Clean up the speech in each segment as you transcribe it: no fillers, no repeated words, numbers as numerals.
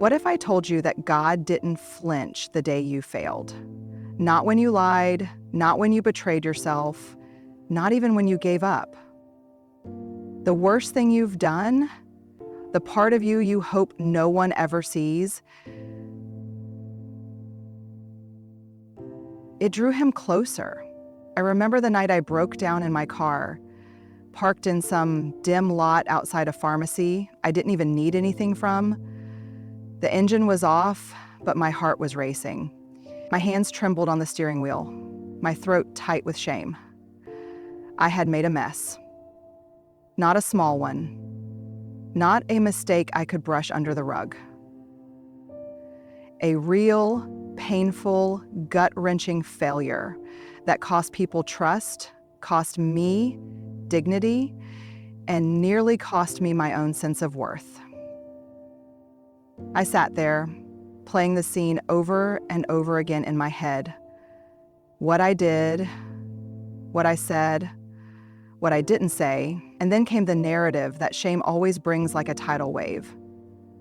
What if I told you that God didn't flinch the day you failed? Not when you lied, not when you betrayed yourself, not even when you gave up. The worst thing you've done, the part of you you hope no one ever sees, it drew him closer. I remember the night I broke down in my car, parked in some dim lot outside a pharmacy I didn't even need anything from. The engine was off, but my heart was racing. My hands trembled on the steering wheel, my throat tight with shame. I had made a mess. Not a small one. Not a mistake I could brush under the rug. A real, painful, gut-wrenching failure that cost people trust, cost me dignity, and nearly cost me my own sense of worth. I sat there, playing the scene over and over again in my head. What I did, what I said, what I didn't say, and then came the narrative that shame always brings like a tidal wave.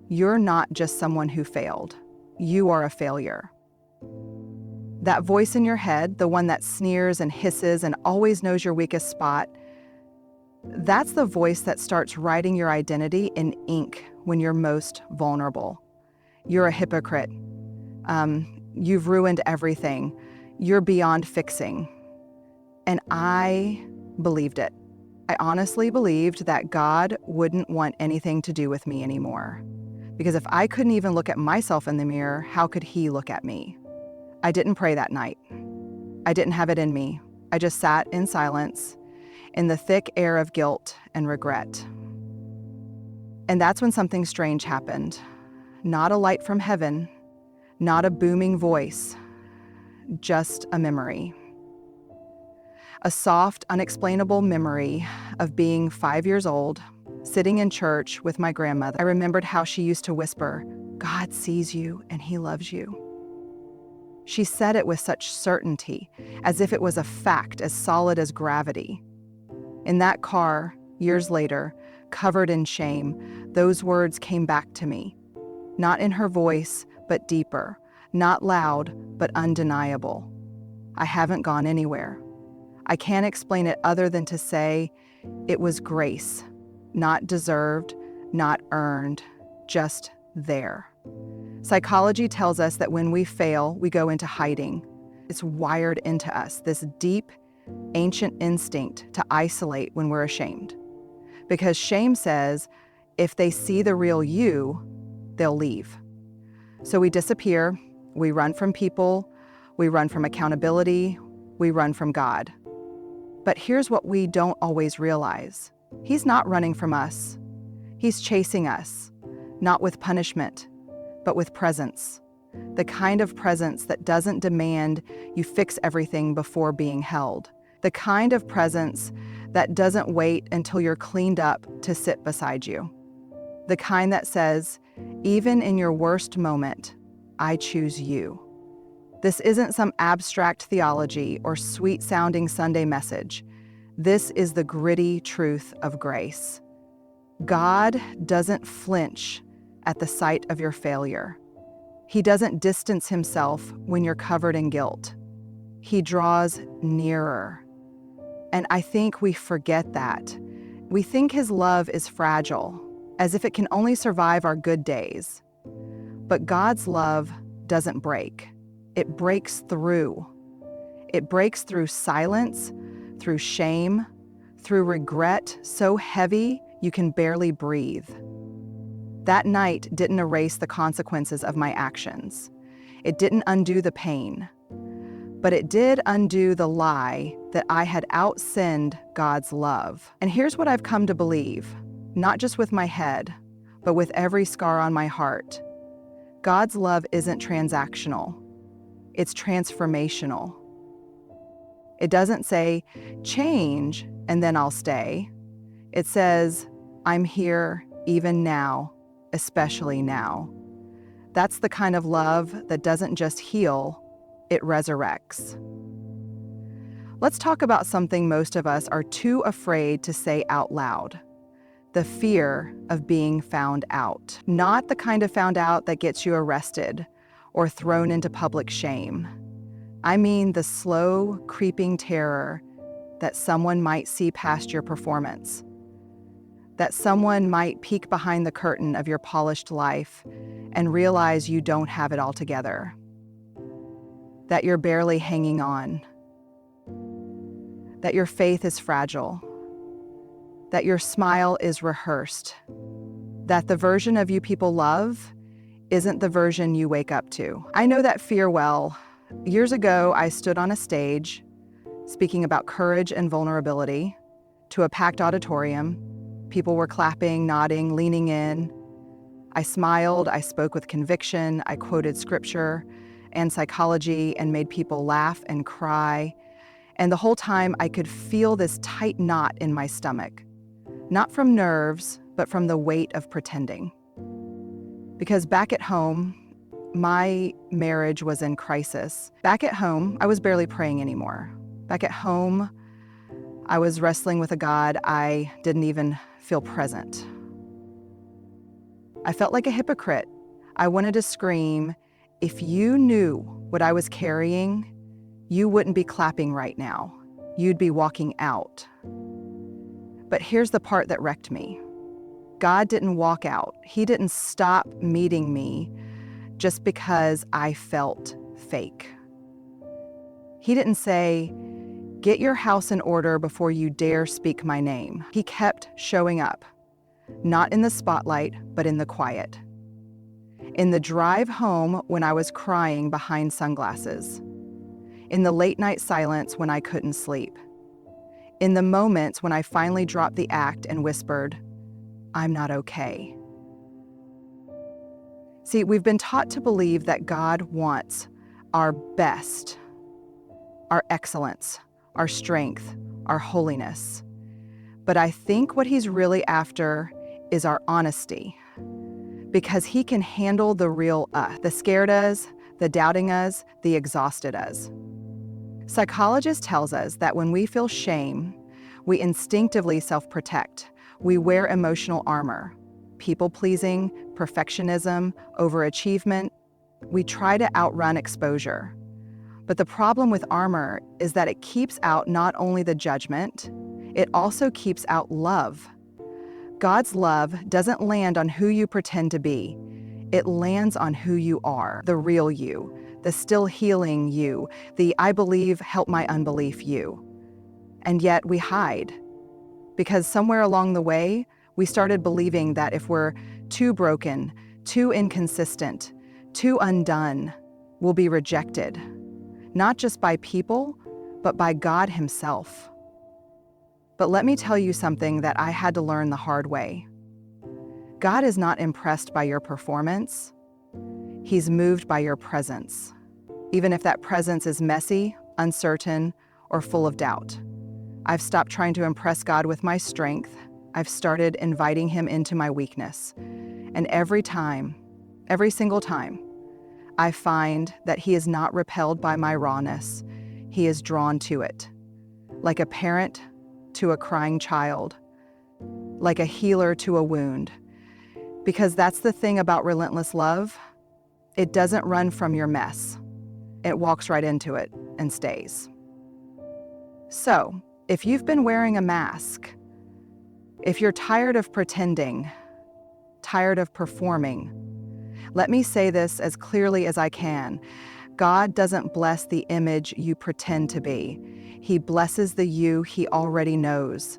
You're not just someone who failed. You are a failure. That voice in your head, the one that sneers and hisses and always knows your weakest spot, that's the voice that starts writing your identity in ink when you're most vulnerable. You're a hypocrite. You've ruined everything. You're beyond fixing. And I believed it. I honestly believed that God wouldn't want anything to do with me anymore. Because if I couldn't even look at myself in the mirror, how could He look at me? I didn't pray that night. I didn't have it in me. I just sat in silence, in the thick air of guilt and regret. And that's when something strange happened. Not a light from heaven, not a booming voice, just a memory. A soft, unexplainable memory of being 5 years old, sitting in church with my grandmother. I remembered how she used to whisper, "God sees you and He loves you." She said it with such certainty, as if it was a fact as solid as gravity. In that car, years later, covered in shame, those words came back to me. Not in her voice, but deeper. Not loud, but undeniable. I haven't gone anywhere. I can't explain it other than to say it was grace. Not deserved, not earned, just there. Psychology tells us that when we fail, we go into hiding. It's wired into us, this deep, ancient instinct to isolate when we're ashamed. Because shame says, if they see the real you, they'll leave. So we disappear, we run from people, we run from accountability, we run from God. But here's what we don't always realize. He's not running from us. He's chasing us, not with punishment, but with presence. The kind of presence that doesn't demand you fix everything before being held. The kind of presence that doesn't wait until you're cleaned up to sit beside you. The kind that says, even in your worst moment, I choose you. This isn't some abstract theology or sweet-sounding Sunday message. This is the gritty truth of grace. God doesn't flinch at the sight of your failure. He doesn't distance Himself when you're covered in guilt. He draws nearer. And I think we forget that. We think His love is fragile, as if it can only survive our good days. But God's love doesn't break. It breaks through. It breaks through silence, through shame, through regret so heavy you can barely breathe. That night didn't erase the consequences of my actions. It didn't undo the pain. But it did undo the lie that I had outsinned God's love. And here's what I've come to believe, not just with my head, but with every scar on my heart. God's love isn't transactional. It's transformational. It doesn't say, change and then I'll stay. It says, I'm here even now, especially now. That's the kind of love that doesn't just heal, it resurrects. Let's talk about something most of us are too afraid to say out loud. The fear of being found out. Not the kind of found out that gets you arrested or thrown into public shame. I mean the slow, creeping terror that someone might see past your performance, that someone might peek behind the curtain of your polished life and realize you don't have it all together, that you're barely hanging on, that your faith is fragile, that your smile is rehearsed, that the version of you people love isn't the version you wake up to. I know that fear well. Years ago, I stood on a stage speaking about courage and vulnerability to a packed auditorium. People were clapping, nodding, leaning in. I smiled, I spoke with conviction, I quoted scripture and psychology and made people laugh and cry. And the whole time I could feel this tight knot in my stomach. Not from nerves, but from the weight of pretending. Because back at home, my marriage was in crisis. Back at home, I was barely praying anymore. Back at home, I was wrestling with a God I didn't even feel present. I felt like a hypocrite. I wanted to scream, if you knew what I was carrying, you wouldn't be clapping right now. You'd be walking out. But here's the part that wrecked me. God didn't walk out. He didn't stop meeting me just because I felt fake. He didn't say, get your house in order before you dare speak my name. He kept showing up, not in the spotlight, but in the quiet. In the drive home when I was crying behind sunglasses. In the late night silence when I couldn't sleep. In the moments when I finally dropped the act and whispered, I'm not okay. See, we've been taught to believe that God wants our best, our excellence, our strength, our holiness. But I think what he's really after is our honesty, because he can handle the real us, the scared us, the doubting us, the exhausted us. Psychologist tells us that when we feel shame, we instinctively self-protect. We wear emotional armor, people-pleasing, perfectionism, overachievement. We try to outrun exposure. But the problem with armor is that it keeps out not only the judgment, it also keeps out love. God's love doesn't land on who you pretend to be. It lands on who you are, the real you, the still healing you, the I believe, help my unbelief you. And yet we hide, because somewhere along the way, we started believing that if we're too broken, too inconsistent, too undone, we'll be rejected, not just by people, but by God himself. But let me tell you something that I had to learn the hard way. God is not impressed by your performance. He's moved by your presence, even if that presence is messy, uncertain, or full of doubt. I've stopped trying to impress God with my strength. I've started inviting him into my weakness. And every single time, I find that he is not repelled by my rawness. He is drawn to it. Like a parent to a crying child. Like a healer to a wound. Because that's the thing about relentless love. It doesn't run from your mess. It walks right into it and stays. So, if you've been wearing a mask, if you're tired of pretending, tired of performing, let me say this as clearly as I can. God doesn't bless the image you pretend to be. He blesses the you he already knows.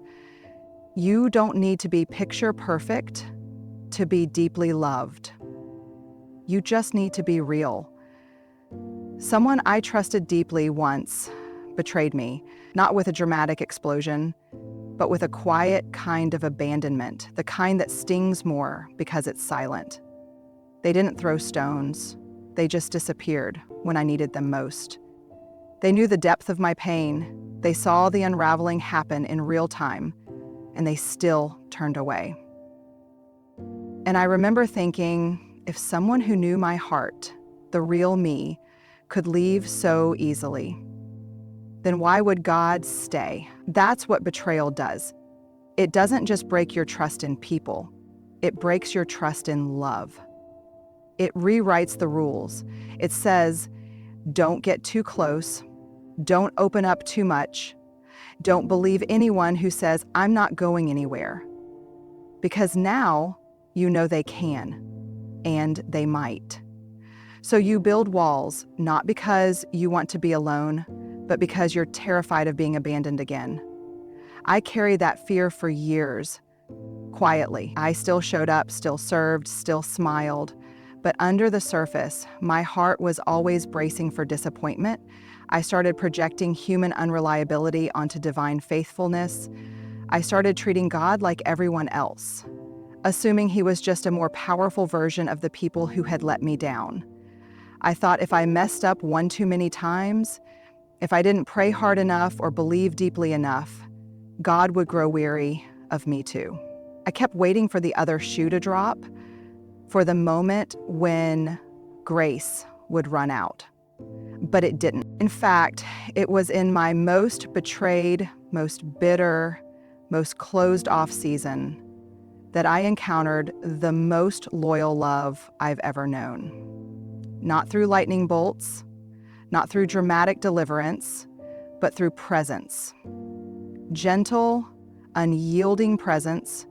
You don't need to be picture perfect to be deeply loved. You just need to be real. Someone I trusted deeply once betrayed me, not with a dramatic explosion, but with a quiet kind of abandonment, the kind that stings more because it's silent. They didn't throw stones. They just disappeared when I needed them most. They knew the depth of my pain. They saw the unraveling happen in real time, and they still turned away. And I remember thinking, if someone who knew my heart, the real me, could leave so easily, then why would God stay? That's what betrayal does. It doesn't just break your trust in people, it breaks your trust in love. It rewrites the rules. It says, don't get too close, don't open up too much, don't believe anyone who says, I'm not going anywhere. Because now you know they can, and they might. So you build walls, not because you want to be alone, but because you're terrified of being abandoned again. I carried that fear for years, quietly. I still showed up, still served, still smiled. But under the surface, my heart was always bracing for disappointment. I started projecting human unreliability onto divine faithfulness. I started treating God like everyone else, assuming he was just a more powerful version of the people who had let me down. I thought if I messed up one too many times, if I didn't pray hard enough or believe deeply enough, God would grow weary of me too. I kept waiting for the other shoe to drop, for the moment when grace would run out. But it didn't. In fact, it was in my most betrayed, most bitter, most closed off season that I encountered the most loyal love I've ever known. Not through lightning bolts, not through dramatic deliverance, but through presence. Gentle, unyielding presence,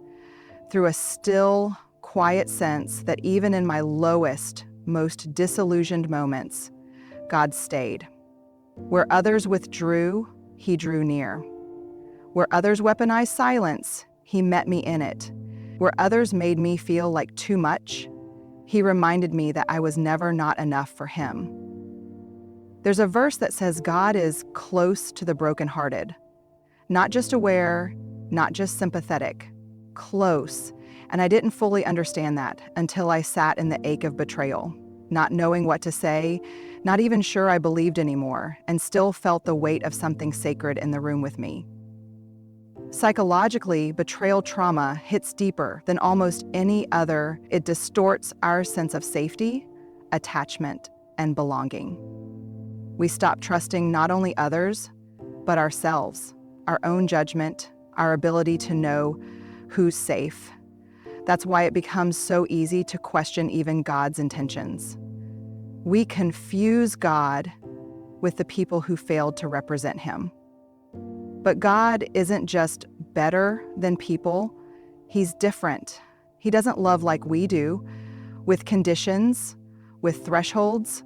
through a still, quiet sense that even in my lowest, most disillusioned moments, God stayed. Where others withdrew, he drew near. Where others weaponized silence, he met me in it. Where others made me feel like too much, he reminded me that I was never not enough for him. There's a verse that says God is close to the brokenhearted. Not just aware, not just sympathetic, close. And I didn't fully understand that until I sat in the ache of betrayal, not knowing what to say, not even sure I believed anymore, and still felt the weight of something sacred in the room with me. Psychologically, betrayal trauma hits deeper than almost any other. It distorts our sense of safety, attachment, and belonging. We stop trusting not only others, but ourselves, our own judgment, our ability to know who's safe. That's why it becomes so easy to question even God's intentions. We confuse God with the people who failed to represent him. But God isn't just better than people, he's different. He doesn't love like we do, with conditions, with thresholds,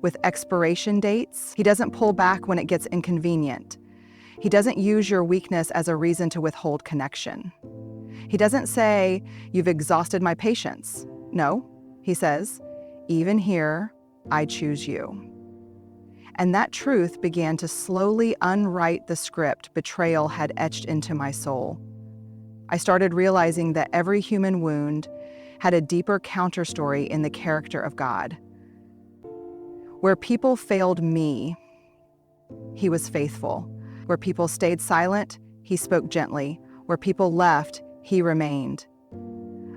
with expiration dates. He doesn't pull back when it gets inconvenient. He doesn't use your weakness as a reason to withhold connection. He doesn't say, you've exhausted my patience. No, he says, even here, I choose you. And that truth began to slowly unwrite the script betrayal had etched into my soul. I started realizing that every human wound had a deeper counterstory in the character of God. Where people failed me, he was faithful. Where people stayed silent, he spoke gently. Where people left, he remained.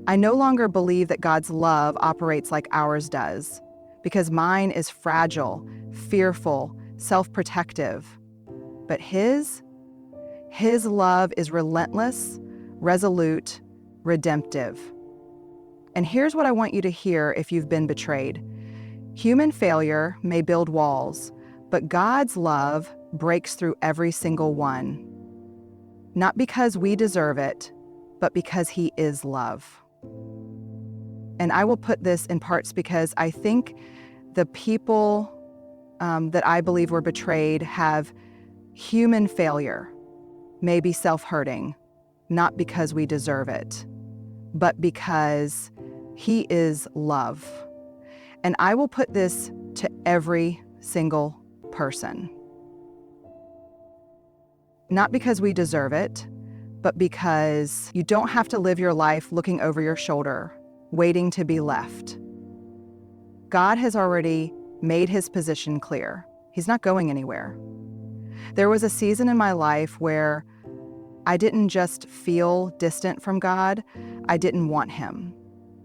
I no longer believe that God's love operates like ours does, because mine is fragile, fearful, self-protective. But his love is relentless, resolute, redemptive. And here's what I want you to hear if you've been betrayed. Human failure may build walls, but God's love breaks through every single one. Not because we deserve it, but because he is love. And I will put this in parts because I think the people that I believe were betrayed have human failure, maybe self-hurting, not because we deserve it, but because he is love. And I will put this to every single person. Not because we deserve it, but because you don't have to live your life looking over your shoulder, waiting to be left. God has already made his position clear. He's not going anywhere. There was a season in my life where I didn't just feel distant from God, I didn't want him.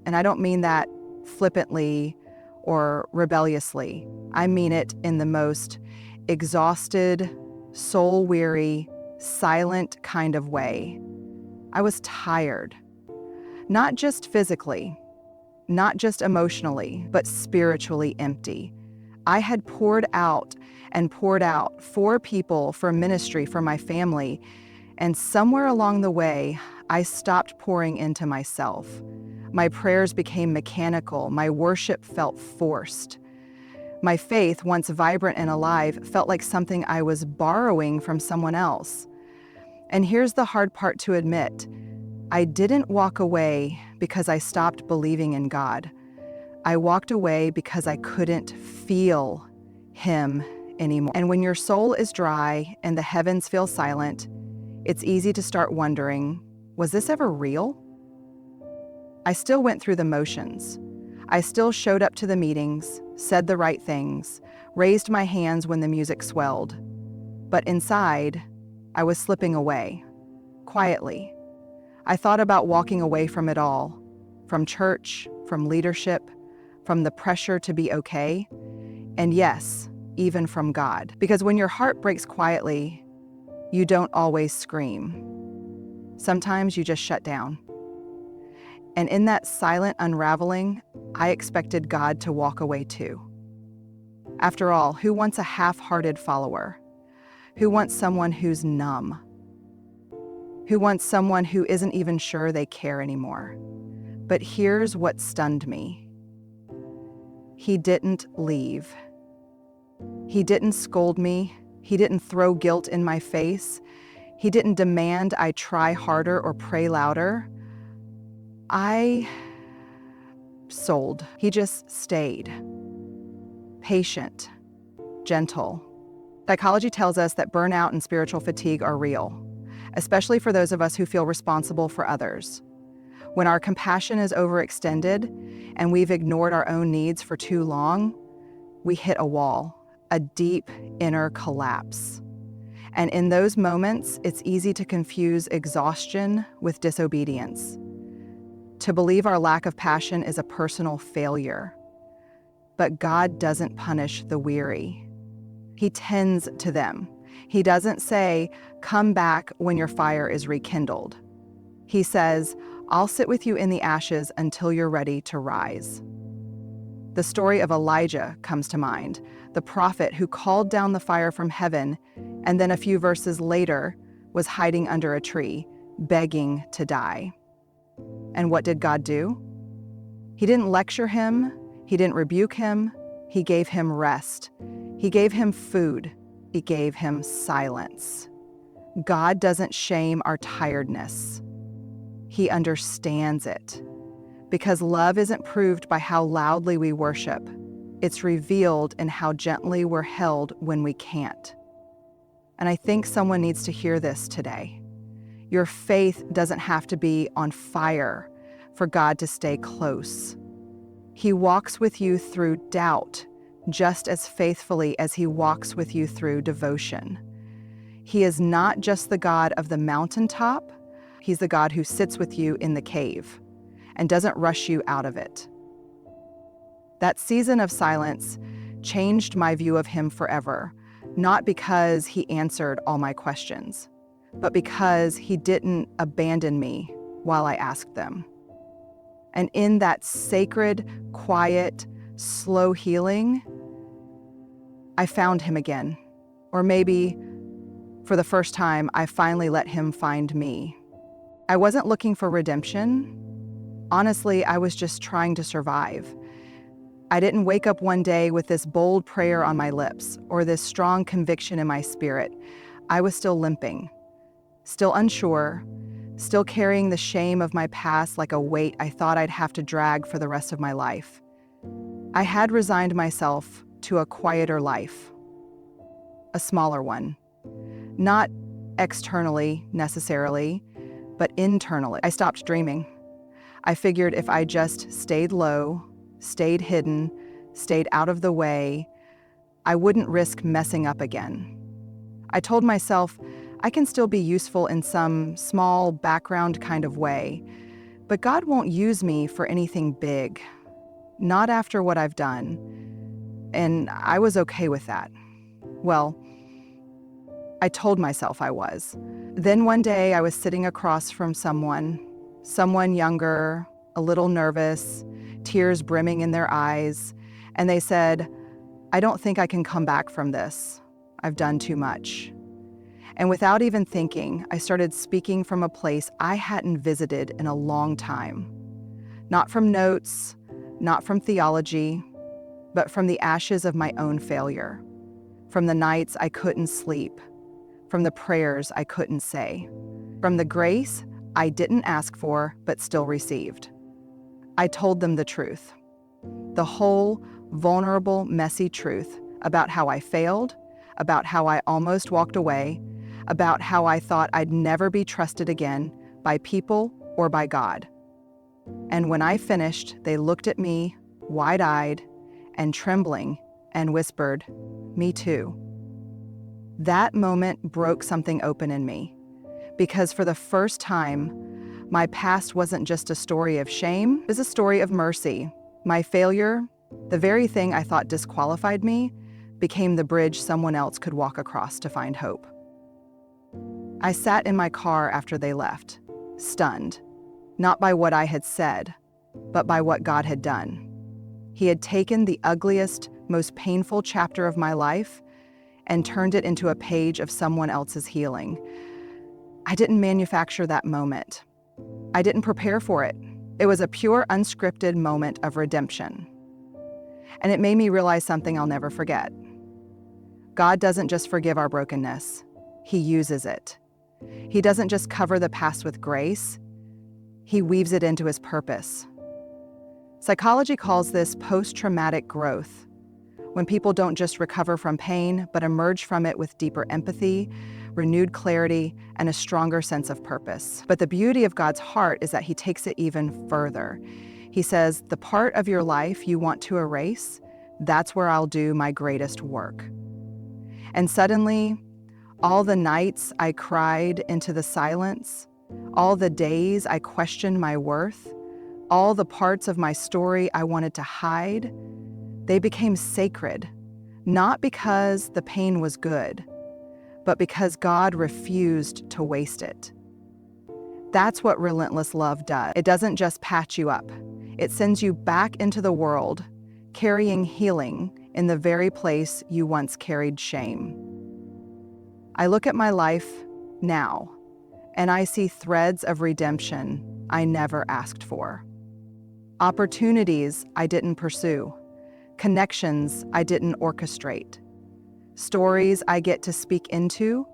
And I don't mean that flippantly or rebelliously. I mean it in the most exhausted, soul-weary, silent kind of way. I was tired, not just physically, not just emotionally, but spiritually empty. I had poured out and poured out for people, for ministry, for my family, and somewhere along the way, I stopped pouring into myself. My prayers became mechanical, my worship felt forced. My faith, once vibrant and alive, felt like something I was borrowing from someone else. And here's the hard part to admit. I didn't walk away because I stopped believing in God. I walked away because I couldn't feel Him anymore. And when your soul is dry and the heavens feel silent, it's easy to start wondering, was this ever real? I still went through the motions. I still showed up to the meetings, said the right things, raised my hands when the music swelled. But inside, I was slipping away, quietly. I thought about walking away from it all, from church, from leadership, from the pressure to be okay, and yes, even from God. Because when your heart breaks quietly, you don't always scream. Sometimes you just shut down. And in that silent unraveling, I expected God to walk away too. After all, who wants a half-hearted follower? Who wants someone who's numb? Who wants someone who isn't even sure they care anymore? But here's what stunned me. He didn't leave. He didn't scold me. He didn't throw guilt in my face. He didn't demand I try harder or pray louder. I sold. He just stayed. Patient, gentle. Psychology tells us that burnout and spiritual fatigue are real, especially for those of us who feel responsible for others. When our compassion is overextended and we've ignored our own needs for too long, we hit a wall, a deep inner collapse. And in those moments, it's easy to confuse exhaustion with disobedience, to believe our lack of passion is a personal failure. But God doesn't punish the weary. He tends to them. He doesn't say, come back when your fire is rekindled. He says, I'll sit with you in the ashes until you're ready to rise. The story of Elijah comes to mind, the prophet who called down the fire from heaven, and then a few verses later was hiding under a tree, begging to die. And what did God do? He didn't lecture him. He didn't rebuke him. He gave him rest. He gave him food. He gave him silence. God doesn't shame our tiredness. He understands it. Because love isn't proved by how loudly we worship. It's revealed in how gently we're held when we can't. And I think someone needs to hear this today. Your faith doesn't have to be on fire for God to stay close. He walks with you through doubt just as faithfully as He walks with you through devotion. He is not just the God of the mountaintop, He's the God who sits with you in the cave and doesn't rush you out of it. That season of silence changed my view of Him forever, not because He answered all my questions, but because He didn't abandon me while I asked them. And in that sacred, quiet, slow healing, I found Him again. Or maybe, for the first time, I finally let Him find me. I wasn't looking for redemption. Honestly, I was just trying to survive. I didn't wake up one day with this bold prayer on my lips or this strong conviction in my spirit. I was still limping, still unsure, still carrying the shame of my past like a weight I thought I'd have to drag for the rest of my life. I had resigned myself to a quieter life, a smaller one. Not externally, necessarily, but internally. I stopped dreaming. I figured if I just stayed low, stayed hidden, stayed out of the way, I wouldn't risk messing up again. I told myself I can still be useful in some small background kind of way, but God won't use me for anything big, not after what I've done. And I was okay with that. Well, I told myself I was. Then one day I was sitting across from someone younger, a little nervous, tears brimming in their eyes, and they said, "I don't think I can come back from this. I've done too much." And without even thinking, I started speaking from a place I hadn't visited in a long time. Not from notes, not from theology, but from the ashes of my own failure, from the nights I couldn't sleep, from the prayers I couldn't say, from the grace I didn't ask for but still received. I told them the truth, the whole, vulnerable, messy truth about how I failed, about how I almost walked away, about how I thought I'd never be trusted again by people or by God. And when I finished, they looked at me, wide-eyed and trembling, and whispered, "Me too." That moment broke something open in me, because for the first time, my past wasn't just a story of shame, it was a story of mercy. My failure, the very thing I thought disqualified me, became the bridge someone else could walk across to find hope. I sat in my car after they left, stunned, not by what I had said, but by what God had done. He had taken the ugliest, most painful chapter of my life and turned it into a page of someone else's healing. I didn't manufacture that moment. I didn't prepare for it. It was a pure, unscripted moment of redemption. And it made me realize something I'll never forget. God doesn't just forgive our brokenness, He uses it. He doesn't just cover the past with grace, He weaves it into His purpose. Psychology calls this post-traumatic growth, when people don't just recover from pain, but emerge from it with deeper empathy, renewed clarity, and a stronger sense of purpose. But the beauty of God's heart is that He takes it even further. He says, the part of your life you want to erase, that's where I'll do my greatest work. And suddenly, all the nights I cried into the silence, all the days I questioned my worth, all the parts of my story I wanted to hide, they became sacred, not because the pain was good, but because God refused to waste it. That's what Relentless Love does. It doesn't just patch you up. It sends you back into the world, carrying healing in the very place you once carried shame. I look at my life now, and I see threads of redemption I never asked for. Opportunities I didn't pursue. Connections I didn't orchestrate. Stories I get to speak into,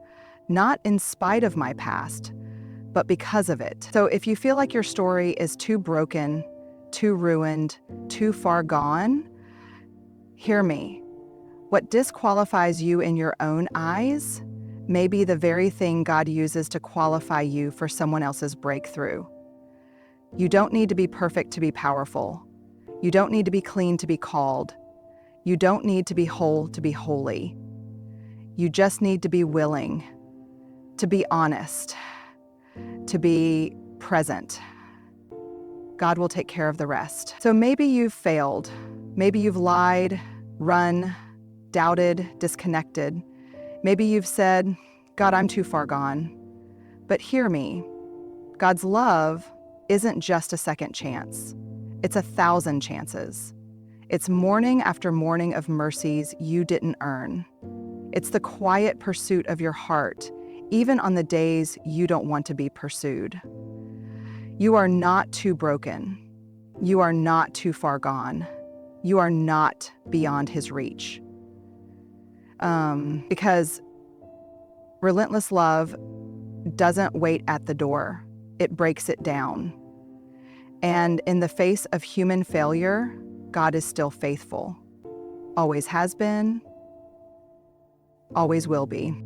not in spite of my past, but because of it. So if you feel like your story is too broken, too ruined, too far gone, hear me. What disqualifies you in your own eyes may be the very thing God uses to qualify you for someone else's breakthrough. You don't need to be perfect to be powerful. You don't need to be clean to be called. You don't need to be whole to be holy. You just need to be willing, to be honest, to be present. God will take care of the rest. So maybe you've failed. Maybe you've lied, run, doubted, disconnected. Maybe you've said, "God, I'm too far gone." But hear me. God's love isn't just a second chance. It's 1,000 chances. It's morning after morning of mercies you didn't earn. It's the quiet pursuit of your heart, even on the days you don't want to be pursued. You are not too broken. You are not too far gone. You are not beyond His reach. Because Relentless Love doesn't wait at the door. It breaks it down. And in the face of human failure, God is still faithful. Always has been, always will be.